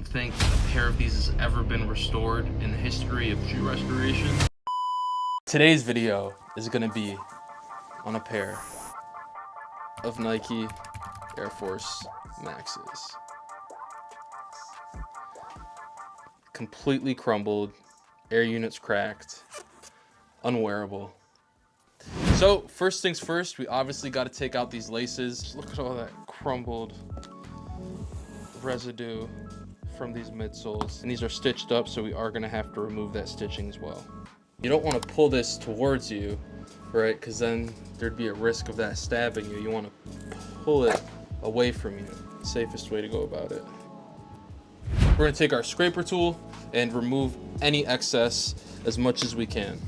don't think a pair of these has ever been restored in the history of shoe restoration. Today's video is gonna be on a pair of Nike Air Force Maxes. Completely crumbled, air units cracked, unwearable. So first things first, we obviously got to take out these laces. Just look at all that crumbled residue from these midsoles. And these are stitched up, so we are gonna have to remove that stitching as well. You don't want to pull this towards you, right? Because then there'd be a risk of that stabbing you. You want to pull it away from you. Safest way to go about it. We're gonna take our scraper tool and remove any excess as much as we can.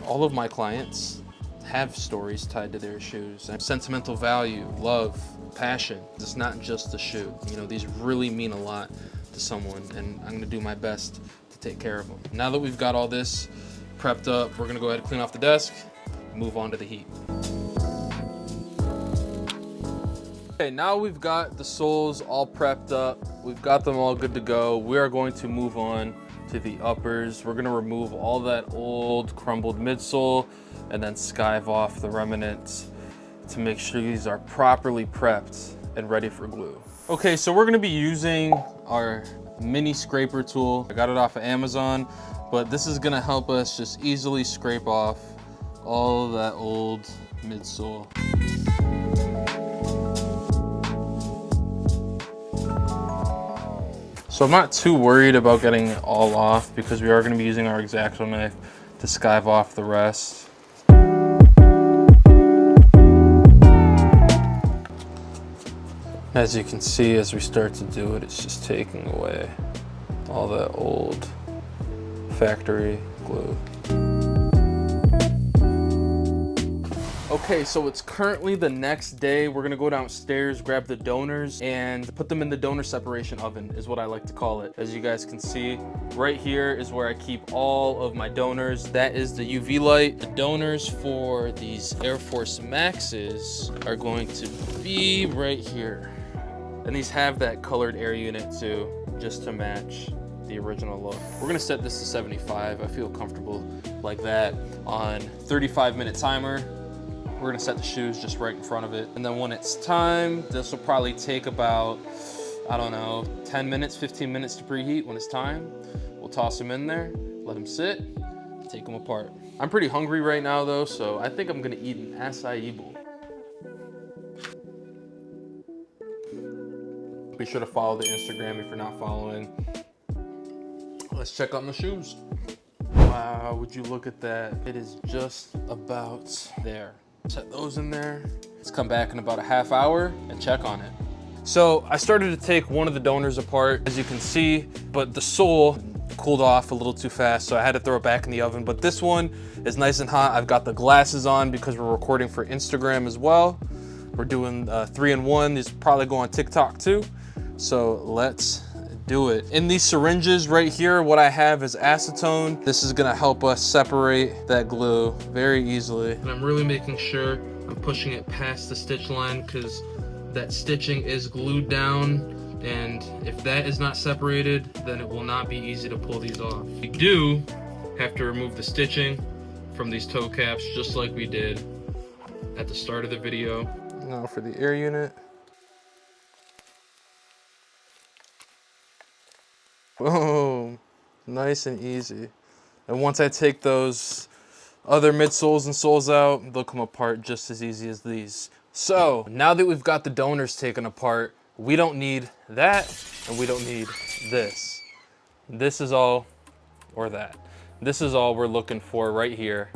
All of my clients have stories tied to their shoes. Sentimental value, love, passion. It's not just the shoe. You know, these really mean a lot to someone, and I'm gonna do my best to take care of them. Now that we've got all this prepped up, we're gonna go ahead and clean off the desk, move on to the heat. Okay, now we've got the soles all prepped up. We've got them all good to go. We are going to move on to the uppers. We're gonna remove all that old crumbled midsole and then skive off the remnants to make sure these are properly prepped and ready for glue. Okay, so we're gonna be using our mini scraper tool. I got it off of Amazon, but this is gonna help us just easily scrape off all of that old midsole. So I'm not too worried about getting it all off because we are gonna be using our X-Acto knife to skive off the rest. As you can see, as we start to do it, it's just taking away all that old factory glue. Okay, so it's currently the next day. We're gonna go downstairs, grab the donors, and put them in the donor separation oven, is what I like to call it. As you guys can see, right here is where I keep all of my donors. That is the UV light. The donors for these Air Force Maxes are going to be right here. And these have that colored air unit too, just to match the original look. We're gonna set this to 75. I feel comfortable like that. On 35-minute timer, we're gonna set the shoes just right in front of it. And then when it's time, this will probably take about, I don't know, 10 minutes, 15 minutes to preheat. When it's time, we'll toss them in there, let them sit, take them apart. I'm pretty hungry right now though, so I think I'm gonna eat an acai bowl. Be sure to follow the Instagram if you're not following. Let's check on the shoes. Wow, would you look at that? It is just about there. Set those in there. Let's come back in about a half hour and check on it. So I started to take one of the donors apart, as you can see, but the sole cooled off a little too fast, so I had to throw it back in the oven. But this one is nice and hot. I've got the glasses on because we're recording for Instagram as well. We're doing 3-in-1. These probably go on TikTok too. So let's do it. In these syringes right here, what I have is acetone. This is gonna help us separate that glue very easily. And I'm really making sure I'm pushing it past the stitch line because that stitching is glued down. And if that is not separated, then it will not be easy to pull these off. We do have to remove the stitching from these toe caps just like we did at the start of the video. Now for the air unit. Boom, nice and easy. And once I take those other midsoles and soles out, they'll come apart just as easy as these. So now that we've got the donors taken apart, we don't need that and we don't need this. This is all, or that. This is all we're looking for right here.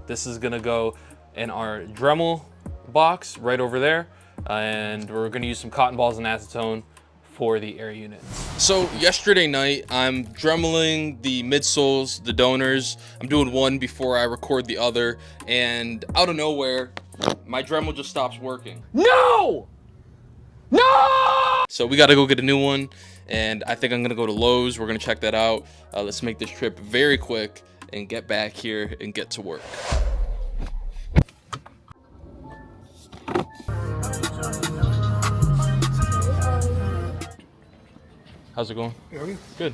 This is gonna go in our Dremel box right over there. And we're gonna use some cotton balls and acetone for the air units. So yesterday night, I'm dremeling the midsoles, the donors. I'm doing one before I record the other, and out of nowhere, my Dremel just stops working. No! No! So we gotta go get a new one, and I think I'm gonna go to Lowe's. We're gonna check that out. Let's make this trip very quick and get back here and get to work. How's it going? Good.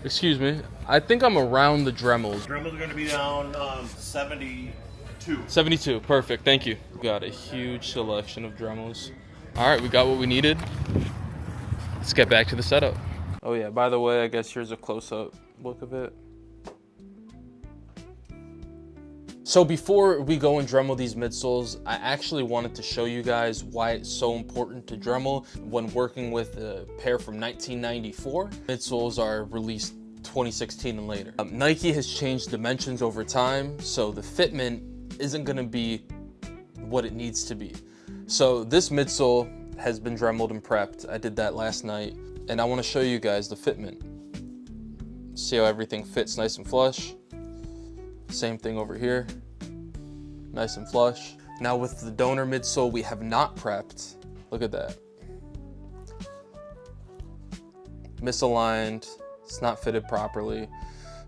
Excuse me. I think I'm around the Dremels. Dremels are going to be down 72. 72. Perfect. Thank you. Got a huge selection of Dremels. All right, we got what we needed. Let's get back to the setup. Oh yeah, by the way, I guess here's a close-up look of it. So before we go and Dremel these midsoles, I actually wanted to show you guys why it's so important to Dremel when working with a pair from 1994. Midsoles are released 2016 and later. Nike has changed dimensions over time, so the fitment isn't gonna be what it needs to be. So this midsole has been Dremeled and prepped. I did that last night, and I wanna show you guys the fitment. See how everything fits nice and flush. Same thing over here, nice and flush. Now with the donor midsole we have not prepped, look at that. Misaligned, it's not fitted properly.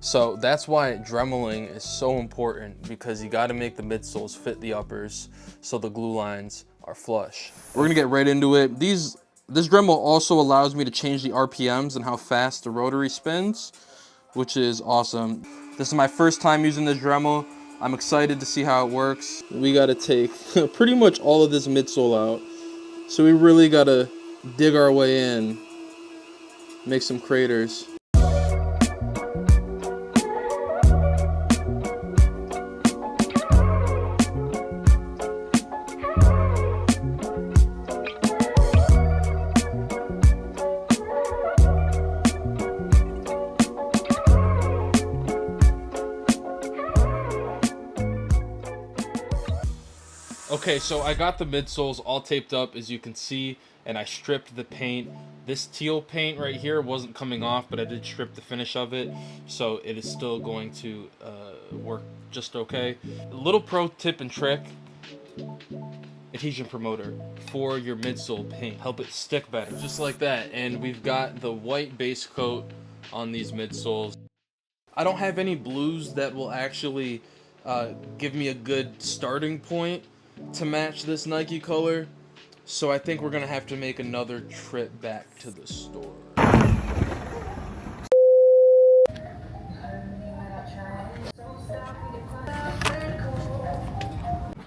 So that's why Dremeling is so important, because you gotta make the midsoles fit the uppers so the glue lines are flush. We're gonna get right into it. This Dremel also allows me to change the RPMs and how fast the rotary spins, which is awesome. This is my first time using this Dremel. I'm excited to see how it works. We gotta take pretty much all of this midsole out. So we really gotta dig our way in, make some craters. Okay, so I got the midsoles all taped up, as you can see, and I stripped the paint. This teal paint right here wasn't coming off, but I did strip the finish of it, so it is still going to work just okay. A little pro tip and trick: adhesion promoter for your midsole paint. Help it stick better, just like that. And we've got the white base coat on these midsoles. I don't have any blues that will actually give me a good starting point to match this Nike color, so I think we're gonna have to make another trip back to the store.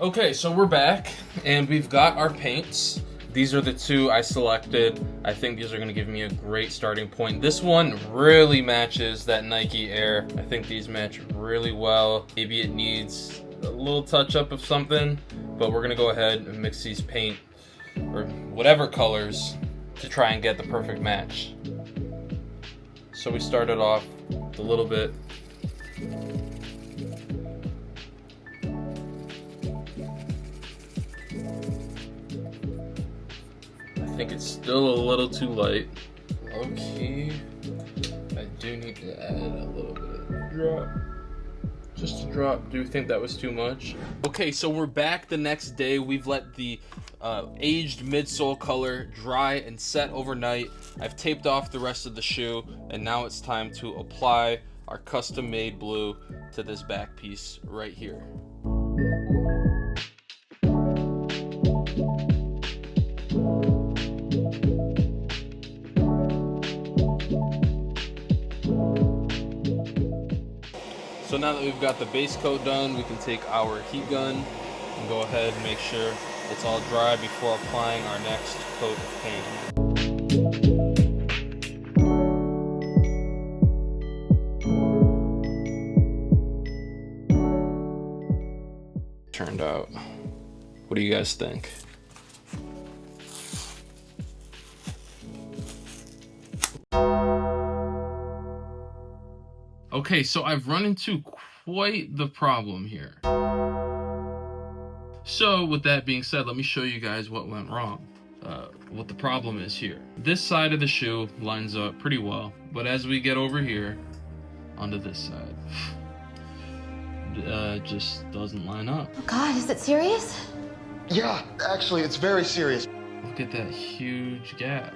Okay, so we're back and we've got our paints. These are the two I selected. I think these are gonna give me a great starting point. This one really matches that Nike Air. I think these match really well. Maybe it needs a little touch up of something, but we're gonna go ahead and mix these paint or whatever colors to try and get the perfect match. So we started off with a little bit. I think it's still a little too light. Okay, I do need to add a little bit of drop. Just a drop. Do you think that was too much? Okay, so we're back the next day. We've let the aged midsole color dry and set overnight. I've taped off the rest of the shoe, and now it's time to apply our custom-made blue to this back piece right here. So now that we've got the base coat done, we can take our heat gun and go ahead and make sure it's all dry before applying our next coat of paint. Turned out. What do you guys think? Okay, so I've run into quite the problem here. So with that being said, let me show you guys what went wrong. What the problem is here. This side of the shoe lines up pretty well, but as we get over here onto this side, it just doesn't line up. Oh God, is it serious? Yeah, actually, it's very serious. Look at that huge gap.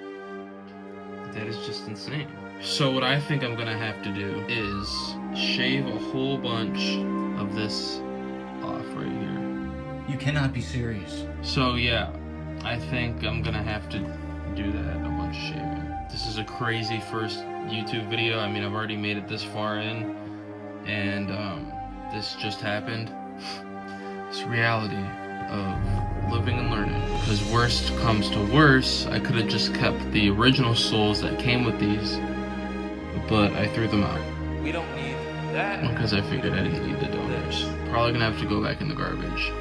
That is just insane. So what I think I'm gonna have to do is shave a whole bunch of this off right here. You cannot be serious. So yeah, I think I'm gonna have to do that, a bunch of shaving. This is a crazy first YouTube video. I mean, I've already made it this far in, and this just happened. It's reality of living and learning. Because worst comes to worst, I could have just kept the original soles that came with these, but I threw them out. We don't need that. Because I figured I didn't need the donors. Probably gonna have to go back in the garbage.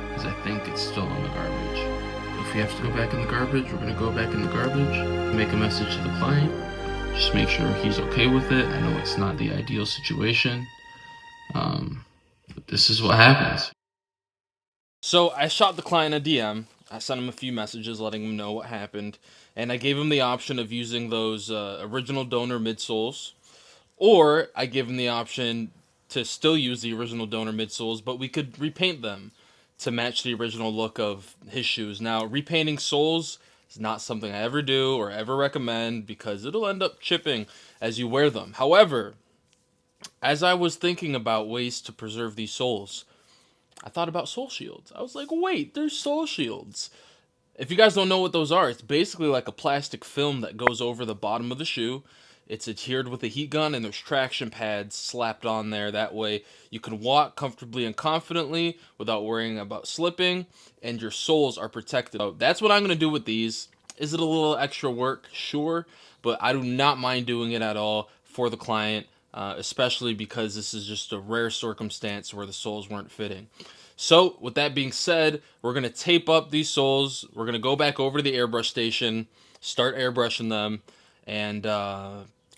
Because I think it's still in the garbage. If we have to go back in the garbage, we're gonna go back in the garbage. Make a message to the client. Just make sure he's okay with it. I know it's not the ideal situation. But this is what happens. So I shot the client a DM. I sent him a few messages letting him know what happened. And I gave him the option of using those original donor midsoles. Or I gave him the option to still use the original donor midsoles, but we could repaint them to match the original look of his shoes. Now, repainting soles is not something I ever do or ever recommend because it'll end up chipping as you wear them. However, as I was thinking about ways to preserve these soles, I thought about sole shields. I was like, wait, there's sole shields. If you guys don't know what those are, it's basically like a plastic film that goes over the bottom of the shoe. It's adhered with a heat gun, and there's traction pads slapped on there. That way you can walk comfortably and confidently without worrying about slipping, and your soles are protected. So that's what I'm going to do with these. Is it a little extra work? Sure, but I do not mind doing it at all for the client, especially because this is just a rare circumstance where the soles weren't fitting. So with that being said, we're going to tape up these soles. We're going to go back over to the airbrush station, start airbrushing them, and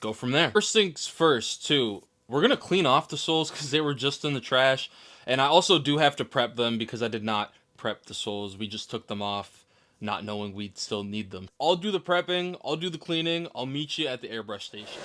go from there. First things first, too, we're going to clean off the soles because they were just in the trash. And I also do have to prep them because I did not prep the soles. We just took them off not knowing we'd still need them. I'll do the prepping, I'll do the cleaning, I'll meet you at the airbrush station.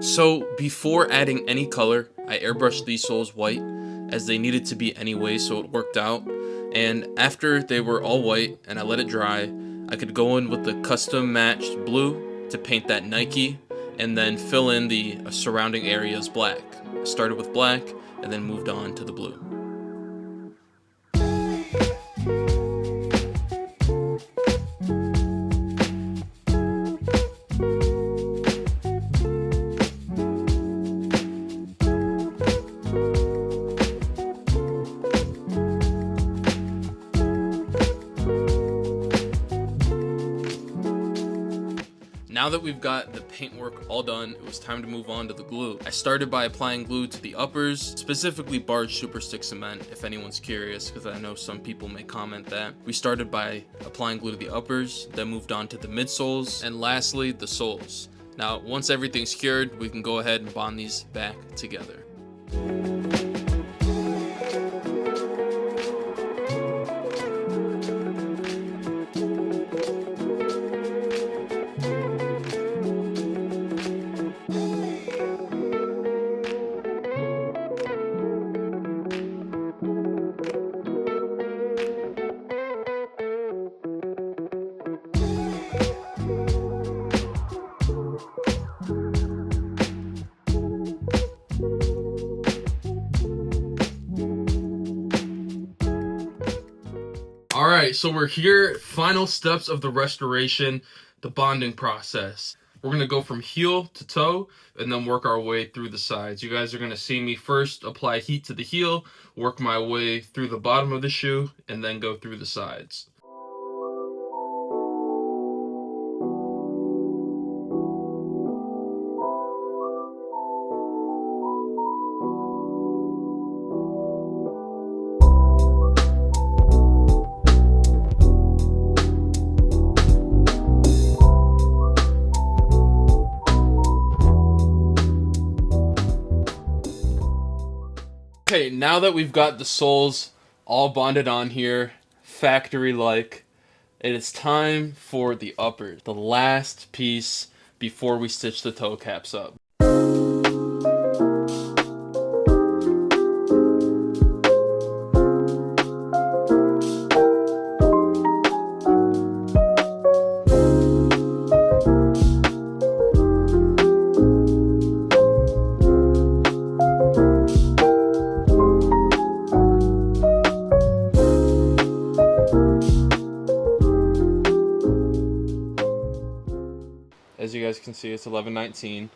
So before adding any color, I airbrushed these soles white as they needed to be anyway, so it worked out. And after they were all white and I let it dry, I could go in with the custom matched blue to paint that Nike and then fill in the surrounding areas black. I started with black and then moved on to the blue. Now that we've got the paintwork all done, it was time to move on to the glue. I started by applying glue to the uppers, specifically Barge Super Stick Cement, if anyone's curious, because I know some people may comment that. We started by applying glue to the uppers, then moved on to the midsoles, and lastly, the soles. Now, once everything's cured, we can go ahead and bond these back together. Alright, so we're here, final steps of the restoration, the bonding process. We're going to go from heel to toe and then work our way through the sides. You guys are going to see me first apply heat to the heel, work my way through the bottom of the shoe, and then go through the sides. Okay, now that we've got the soles all bonded on here, factory-like, it is time for the uppers, the last piece before we stitch the toe caps up. As you guys can see, it's 11:19.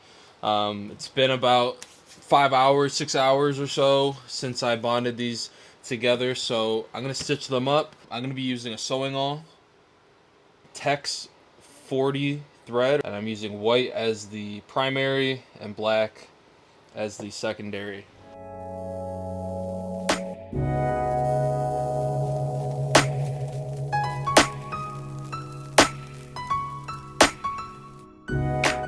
It's been about 5 hours, 6 hours or so since I bonded these together. So I'm gonna stitch them up. I'm gonna be using a sewing awl, Tex 40 thread, and I'm using white as the primary and black as the secondary.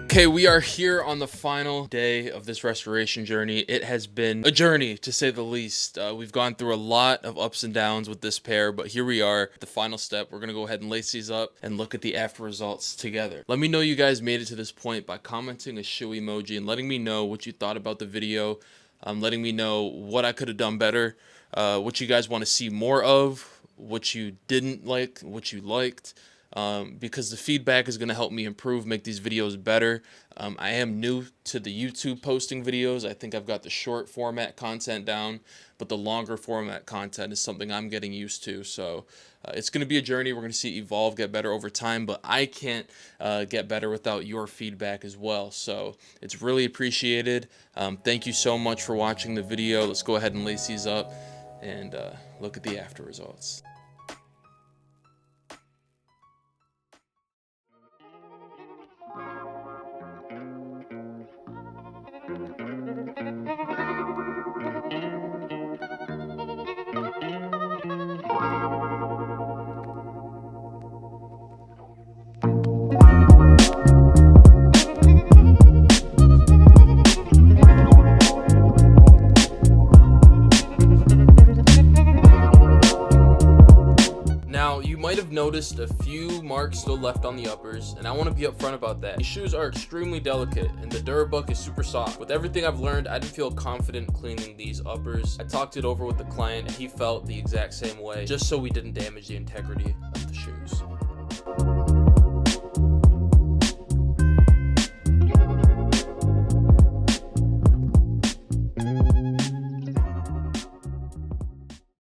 Okay, we are here on the final day of this restoration journey. It has been a journey, to say the least. We've gone through a lot of ups and downs with this pair, but here we are, the final step. We're gonna go ahead and lace these up and look at the after results together. Let me know you guys made it to this point by commenting a shoe emoji and letting me know what you thought about the video, letting me know what I could have done better, what you guys want to see more of, what you didn't like, what you liked. Because the feedback is going to help me improve, make these videos better. I am new to the YouTube posting videos. I think I've got the short format content down, but the longer format content is something I'm getting used to. So it's going to be a journey. We're going to see evolve, get better over time, but I can't get better without your feedback as well. So it's really appreciated. Thank you so much for watching the video. Let's go ahead and lace these up and look at the after results. Noticed a few marks still left on the uppers, and I want to be upfront about that. These shoes are extremely delicate and the Durabuck is super soft. With everything I've learned, I didn't feel confident cleaning these uppers. I talked it over with the client and he felt the exact same way, just so we didn't damage the integrity of the shoes.